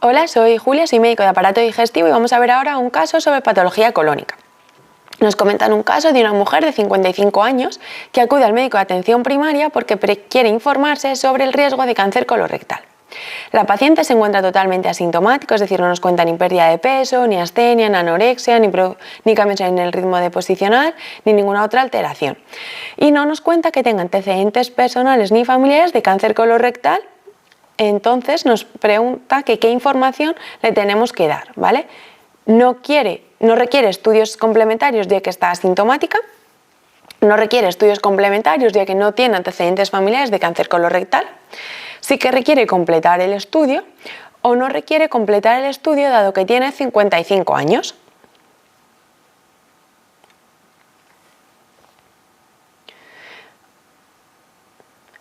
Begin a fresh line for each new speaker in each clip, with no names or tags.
Hola, soy Julia, soy médico de aparato digestivo y vamos a ver ahora un caso sobre patología colónica. Nos comentan un caso de una mujer de 55 años que acude al médico de atención primaria porque quiere informarse sobre el riesgo de cáncer colorectal. La paciente se encuentra totalmente asintomática, es decir, no nos cuenta ni pérdida de peso, ni astenia, ni anorexia, ni cambios en el ritmo de posicionar, ni ninguna otra alteración. Y no nos cuenta que tenga antecedentes personales ni familiares de cáncer colorectal. Entonces nos pregunta que qué información le tenemos que dar, ¿vale? No requiere estudios complementarios ya que está asintomática, no requiere estudios complementarios ya que no tiene antecedentes familiares de cáncer colorectal, sí que requiere completar el estudio o no requiere completar el estudio dado que tiene 55 años.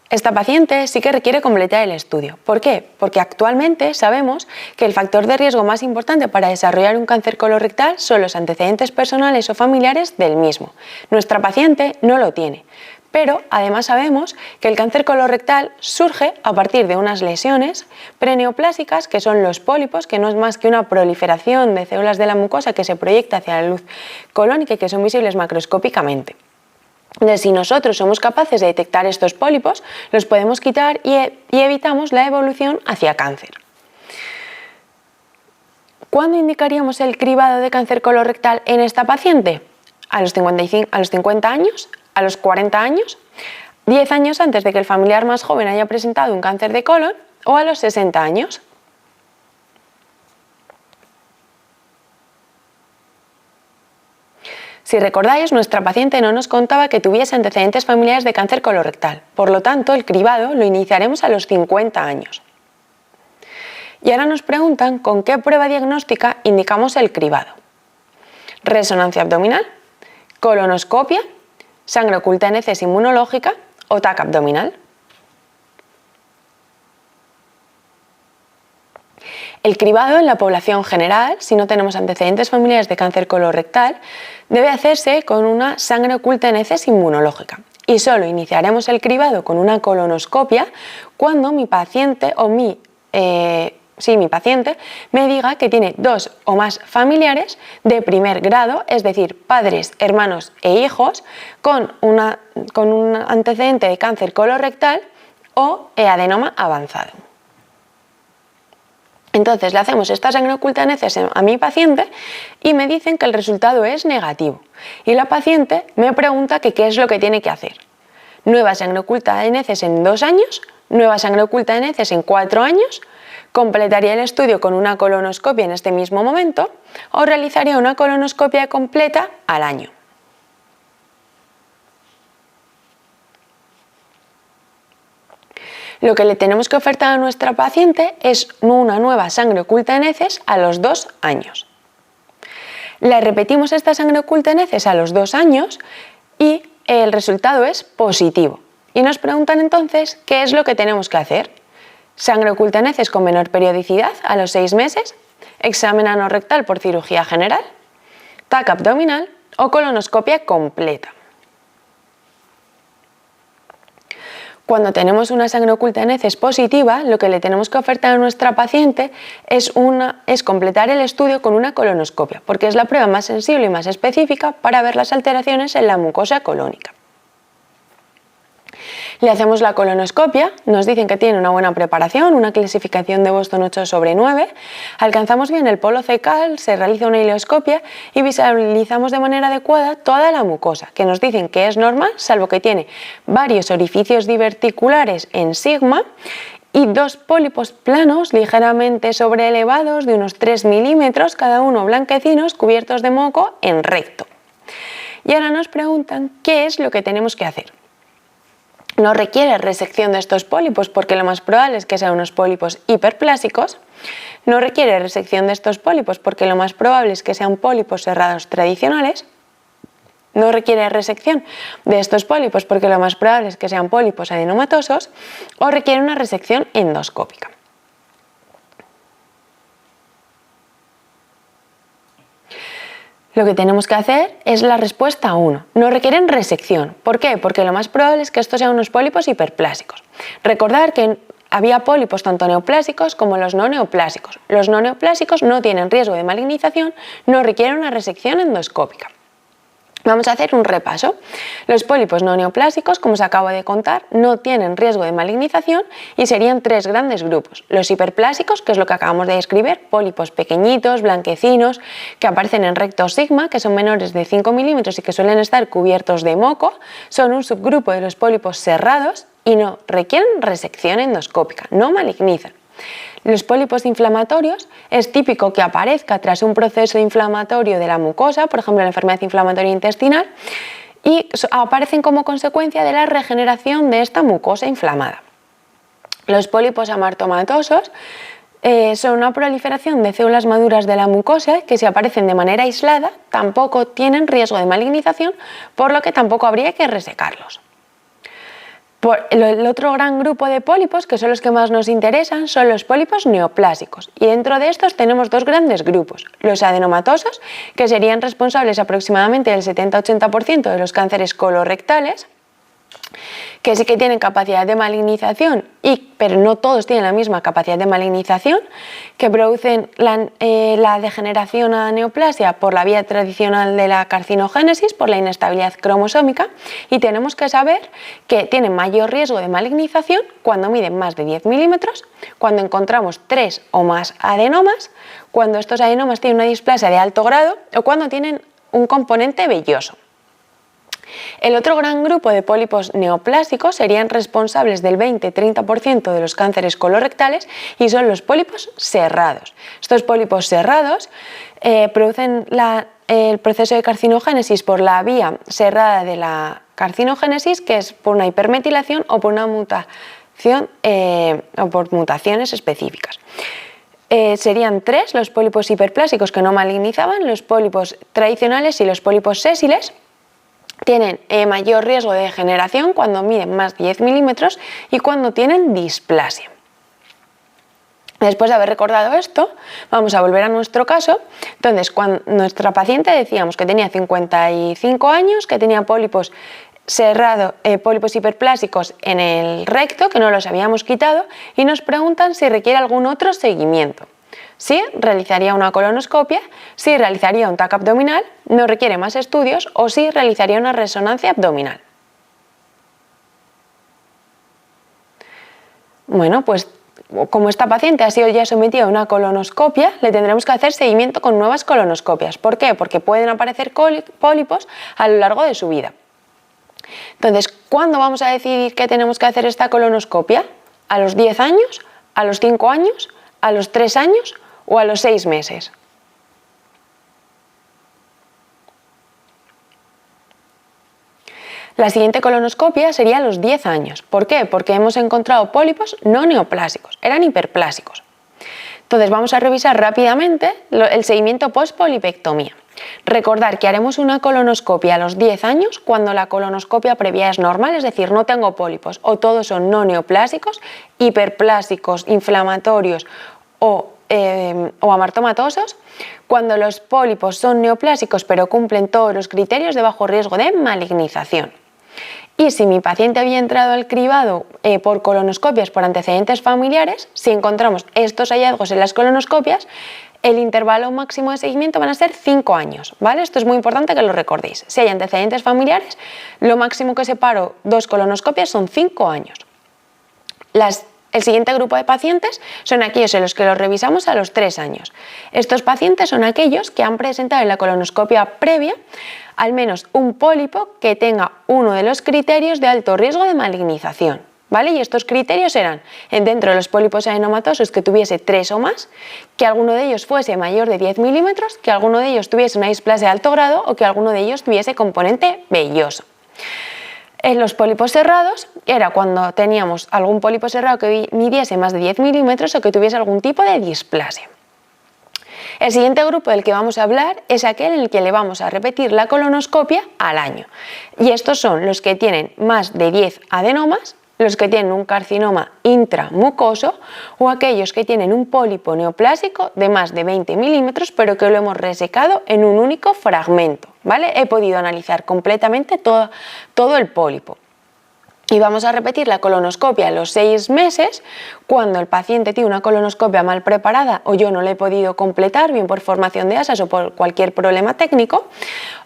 Esta paciente sí que requiere completar el estudio. ¿Por qué? Porque actualmente sabemos que el factor de riesgo más importante para desarrollar un cáncer colorectal son los antecedentes personales o familiares del mismo. Nuestra paciente no lo tiene, pero además sabemos que el cáncer colorectal surge a partir de unas lesiones preneoplásicas, que son los pólipos, que no es más que una proliferación de células de la mucosa que se proyecta hacia la luz colónica y que son visibles macroscópicamente. Entonces, si nosotros somos capaces de detectar estos pólipos, los podemos quitar y evitamos la evolución hacia cáncer. ¿Cuándo indicaríamos el cribado de cáncer colorectal en esta paciente? ¿A los 50 años? ¿A los 40 años? ¿10 años antes de que el familiar más joven haya presentado un cáncer de colon? ¿O a los 60 años? Si recordáis, nuestra paciente no nos contaba que tuviese antecedentes familiares de cáncer colorectal, por lo tanto el cribado lo iniciaremos a los 50 años. Y ahora nos preguntan con qué prueba diagnóstica indicamos el cribado. Resonancia abdominal, colonoscopia, sangre oculta en heces inmunológica o TAC abdominal. El cribado en la población general, si no tenemos antecedentes familiares de cáncer colorectal, debe hacerse con una sangre oculta en heces inmunológica. Y solo iniciaremos el cribado con una colonoscopia cuando mi paciente me diga que tiene 2 o más familiares de primer grado, es decir, padres, hermanos e hijos, con un antecedente de cáncer colorectal o adenoma avanzado. Entonces le hacemos esta sangre oculta en heces a mi paciente y me dicen que el resultado es negativo. Y la paciente me pregunta que qué es lo que tiene que hacer. Nueva sangre oculta en heces en 2 años, nueva sangre oculta en heces en 4 años, completaría el estudio con una colonoscopia en este mismo momento o realizaría una colonoscopia completa al año. Lo que le tenemos que ofertar a nuestra paciente es una nueva sangre oculta en heces a los 2 años. Le repetimos esta sangre oculta en heces a los 2 años y el resultado es positivo. Y nos preguntan entonces qué es lo que tenemos que hacer. Sangre oculta en heces con menor periodicidad a los 6 meses, examen anorrectal por cirugía general, TAC abdominal o colonoscopia completa. Cuando tenemos una sangre oculta en heces positiva, lo que le tenemos que ofertar a nuestra paciente es completar el estudio con una colonoscopia, porque es la prueba más sensible y más específica para ver las alteraciones en la mucosa colónica. Le hacemos la colonoscopia, nos dicen que tiene una buena preparación, una clasificación de Boston 8/9, alcanzamos bien el polo cecal, se realiza una ileoscopia y visualizamos de manera adecuada toda la mucosa, que nos dicen que es normal, salvo que tiene varios orificios diverticulares en sigma y 2 pólipos planos ligeramente sobreelevados de unos 3 milímetros, cada uno blanquecinos, cubiertos de moco en recto. Y ahora nos preguntan qué es lo que tenemos que hacer. No requiere resección de estos pólipos porque lo más probable es que sean unos pólipos hiperplásicos. No requiere resección de estos pólipos porque lo más probable es que sean pólipos cerrados tradicionales. No requiere resección de estos pólipos porque lo más probable es que sean pólipos adenomatosos o requiere una resección endoscópica. Lo que tenemos que hacer es la respuesta 1. No requieren resección. ¿Por qué? Porque lo más probable es que estos sean unos pólipos hiperplásicos. Recordar que había pólipos tanto neoplásicos como los no neoplásicos. Los no neoplásicos no tienen riesgo de malignización, no requieren una resección endoscópica. Vamos a hacer un repaso. Los pólipos no neoplásicos, como os acabo de contar, no tienen riesgo de malignización y serían tres grandes grupos. Los hiperplásicos, que es lo que acabamos de describir, pólipos pequeñitos, blanquecinos, que aparecen en recto sigma, que son menores de 5 milímetros y que suelen estar cubiertos de moco, son un subgrupo de los pólipos cerrados y no requieren resección endoscópica, no malignizan. Los pólipos inflamatorios es típico que aparezca tras un proceso inflamatorio de la mucosa, por ejemplo la enfermedad inflamatoria intestinal, y aparecen como consecuencia de la regeneración de esta mucosa inflamada. Los pólipos amartomatosos son una proliferación de células maduras de la mucosa que si aparecen de manera aislada tampoco tienen riesgo de malignización, por lo que tampoco habría que resecarlos. El otro gran grupo de pólipos, que son los que más nos interesan, son los pólipos neoplásicos. Y dentro de estos tenemos dos grandes grupos. Los adenomatosos, que serían responsables aproximadamente del 70-80% de los cánceres colorectales, que sí que tienen capacidad de malignización, pero no todos tienen la misma capacidad de malignización, que producen la degeneración a neoplasia por la vía tradicional de la carcinogénesis, por la inestabilidad cromosómica, y tenemos que saber que tienen mayor riesgo de malignización cuando miden más de 10 milímetros, cuando encontramos 3 o más adenomas, cuando estos adenomas tienen una displasia de alto grado o cuando tienen un componente velloso. El otro gran grupo de pólipos neoplásicos serían responsables del 20-30% de los cánceres colorectales y son los pólipos serrados. Estos pólipos serrados producen el proceso de carcinogénesis por la vía cerrada de la carcinogénesis, que es por una hipermetilación o por una mutación o por mutaciones específicas. Serían tres los pólipos hiperplásicos que no malignizaban, los pólipos tradicionales y los pólipos sésiles. Tienen mayor riesgo de degeneración cuando miden más de 10 milímetros y cuando tienen displasia. Después de haber recordado esto, vamos a volver a nuestro caso. Entonces, cuando nuestra paciente decíamos que tenía 55 años, que tenía pólipos pólipos hiperplásicos en el recto, que no los habíamos quitado, y nos preguntan si requiere algún otro seguimiento. Sí, realizaría una colonoscopia, sí realizaría un TAC abdominal, no requiere más estudios, o sí realizaría una resonancia abdominal. Bueno, pues como esta paciente ha sido ya sometida a una colonoscopia, le tendremos que hacer seguimiento con nuevas colonoscopias. ¿Por qué? Porque pueden aparecer pólipos a lo largo de su vida. Entonces, ¿cuándo vamos a decidir que tenemos que hacer esta colonoscopia? ¿A los 10 años? ¿A los 5 años? ¿A los 3 años? ¿O a los 6 meses? La siguiente colonoscopia sería a los 10 años. ¿Por qué? Porque hemos encontrado pólipos no neoplásicos, eran hiperplásicos. Entonces vamos a revisar rápidamente el seguimiento post-polipectomía. Recordar que haremos una colonoscopia a los 10 años cuando la colonoscopia previa es normal, es decir, no tengo pólipos o todos son no neoplásicos, hiperplásicos, inflamatorios o amartomatosos, cuando los pólipos son neoplásicos pero cumplen todos los criterios de bajo riesgo de malignización. Y si mi paciente había entrado al cribado por colonoscopias por antecedentes familiares, si encontramos estos hallazgos en las colonoscopias, el intervalo máximo de seguimiento van a ser 5 años, ¿vale? Esto es muy importante que lo recordéis. Si hay antecedentes familiares, lo máximo que separo dos colonoscopias son 5 años. El siguiente grupo de pacientes son aquellos en los que los revisamos a los 3 años. Estos pacientes son aquellos que han presentado en la colonoscopia previa al menos un pólipo que tenga uno de los criterios de alto riesgo de malignización, ¿vale? Y estos criterios eran, dentro de los pólipos adenomatosos, que tuviese 3 o más, que alguno de ellos fuese mayor de 10 milímetros, que alguno de ellos tuviese una displasia de alto grado o que alguno de ellos tuviese componente velloso. En los pólipos cerrados era cuando teníamos algún pólipo cerrado que midiese más de 10 milímetros o que tuviese algún tipo de displasia. El siguiente grupo del que vamos a hablar es aquel en el que le vamos a repetir la colonoscopia al año. Y estos son los que tienen más de 10 adenomas, los que tienen un carcinoma intramucoso o aquellos que tienen un pólipo neoplásico de más de 20 milímetros pero que lo hemos resecado en un único fragmento, ¿vale? He podido analizar completamente todo el pólipo. Y vamos a repetir la colonoscopia a los 6 meses cuando el paciente tiene una colonoscopia mal preparada o yo no la he podido completar, bien por formación de asas o por cualquier problema técnico,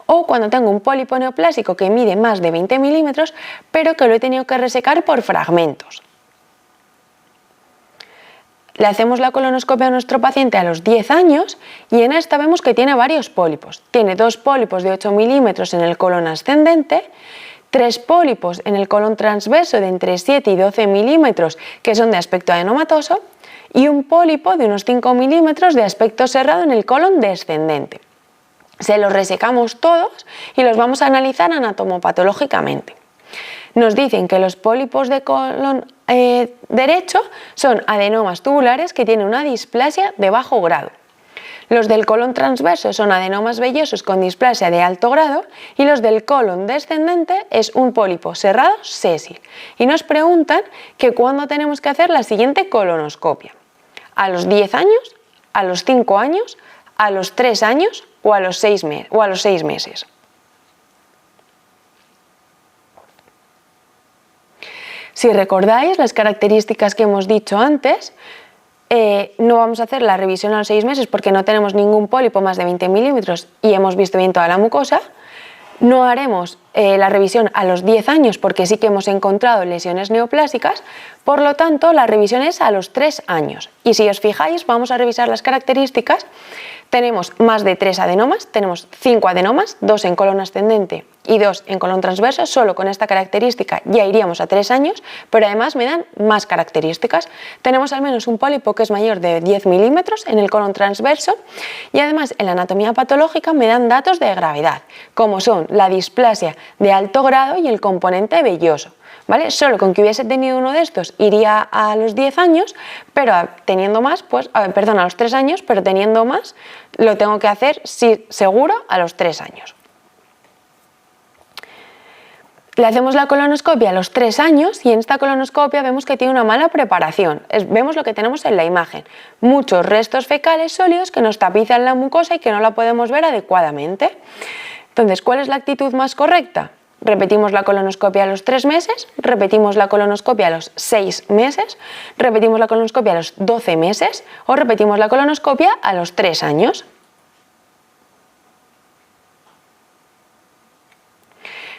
o cuando tengo un pólipo neoplásico que mide más de 20 milímetros pero que lo he tenido que resecar por fragmentos. Le hacemos la colonoscopia a nuestro paciente a los 10 años y en esta vemos que tiene varios pólipos. Tiene 2 pólipos de 8 milímetros en el colon ascendente, 3 pólipos en el colon transverso de entre 7 y 12 milímetros que son de aspecto adenomatoso y un pólipo de unos 5 milímetros de aspecto cerrado en el colon descendente. Se los resecamos todos y los vamos a analizar anatomopatológicamente. Nos dicen que los pólipos de colon derecho son adenomas tubulares que tienen una displasia de bajo grado. Los del colon transverso son adenomas vellosos con displasia de alto grado y los del colon descendente es un pólipo cerrado sésil. Y nos preguntan que cuándo tenemos que hacer la siguiente colonoscopia. ¿A los 10 años, a los 5 años, a los 3 años o a los 6 meses? Si recordáis las características que hemos dicho antes, no vamos a hacer la revisión a los 6 meses porque no tenemos ningún pólipo más de 20 milímetros y hemos visto bien toda la mucosa. No haremos la revisión a los 10 años porque sí que hemos encontrado lesiones neoplásicas, por lo tanto la revisión es a los 3 años. Y si os fijáis, vamos a revisar las características. Tenemos más de 3 adenomas, tenemos 5 adenomas, 2 en colon ascendente y 2 en colon transverso. Solo con esta característica ya iríamos a 3 años, pero además me dan más características. Tenemos al menos un pólipo que es mayor de 10 milímetros en el colon transverso y además en la anatomía patológica me dan datos de gravedad, como son la displasia de alto grado y el componente velloso. ¿Vale? Solo con que hubiese tenido uno de estos iría a los 10 años, pero teniendo más, a los 3 años, pero teniendo más lo tengo que hacer seguro a los 3 años. Le hacemos la colonoscopia a los 3 años y en esta colonoscopia vemos que tiene una mala preparación. Vemos lo que tenemos en la imagen, muchos restos fecales sólidos que nos tapizan la mucosa y que no la podemos ver adecuadamente. Entonces, ¿cuál es la actitud más correcta? Repetimos la colonoscopia a los 3 meses, repetimos la colonoscopia a los 6 meses, repetimos la colonoscopia a los 12 meses o repetimos la colonoscopia a los 3 años.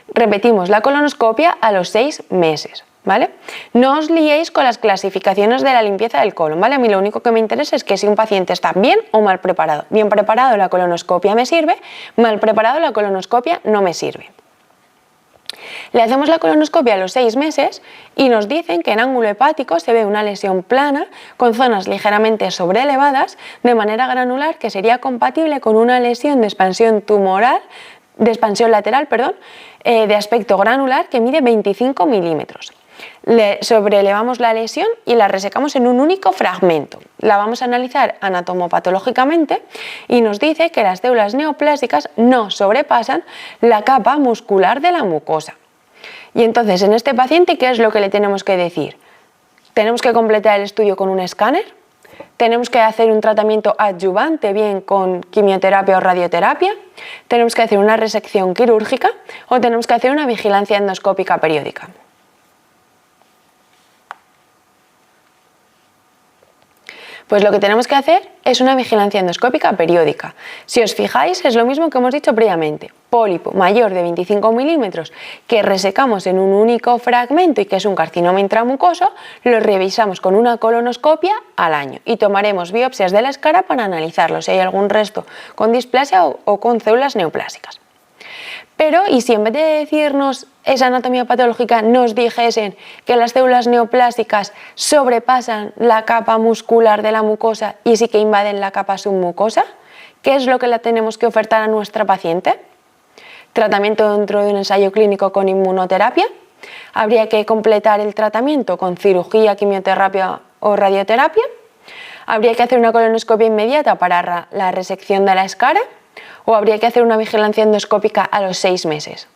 Repetimos la colonoscopia a los 6 meses, ¿vale? No os liéis con las clasificaciones de la limpieza del colon, ¿vale? A mí lo único que me interesa es que si un paciente está bien o mal preparado. Bien preparado la colonoscopia me sirve, mal preparado la colonoscopia no me sirve. Le hacemos la colonoscopia a los 6 meses y nos dicen que en ángulo hepático se ve una lesión plana con zonas ligeramente sobreelevadas de manera granular que sería compatible con una lesión de expansión tumoral, de expansión lateral, de aspecto granular que mide 25 milímetros. Le sobreelevamos la lesión y la resecamos en un único fragmento. La vamos a analizar anatomopatológicamente y nos dice que las células neoplásicas no sobrepasan la capa muscular de la mucosa. Y entonces en este paciente, ¿qué es lo que le tenemos que decir? Tenemos que completar el estudio con un escáner, tenemos que hacer un tratamiento adyuvante bien con quimioterapia o radioterapia, tenemos que hacer una resección quirúrgica o tenemos que hacer una vigilancia endoscópica periódica. Pues lo que tenemos que hacer es una vigilancia endoscópica periódica. Si os fijáis, es lo mismo que hemos dicho previamente. Pólipo mayor de 25 milímetros que resecamos en un único fragmento y que es un carcinoma intramucoso, lo revisamos con una colonoscopia al año y tomaremos biopsias de la escara para analizarlo si hay algún resto con displasia o con células neoplásicas. Pero, ¿y si en vez de decirnos esa anatomía patológica nos dijesen que las células neoplásicas sobrepasan la capa muscular de la mucosa y sí que invaden la capa submucosa? ¿Qué es lo que le tenemos que ofertar a nuestra paciente? ¿Tratamiento dentro de un ensayo clínico con inmunoterapia? ¿Habría que completar el tratamiento con cirugía, quimioterapia o radioterapia? ¿Habría que hacer una colonoscopia inmediata para la resección de la escara? ¿O habría que hacer una vigilancia endoscópica a los 6 meses?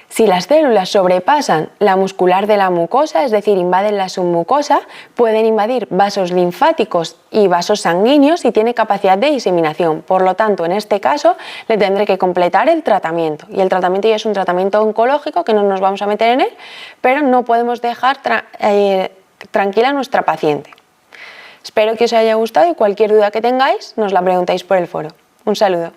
Si Si las células sobrepasan la muscular de la mucosa, es decir, invaden la submucosa, pueden invadir vasos linfáticos y vasos sanguíneos y tiene capacidad de diseminación. Por lo tanto, en este caso, le tendré que completar el tratamiento. Y el tratamiento ya es un tratamiento oncológico, que no nos vamos a meter en él, pero no podemos dejar tranquila a nuestra paciente. Espero que os haya gustado y cualquier duda que tengáis nos la preguntáis por el foro. Un saludo.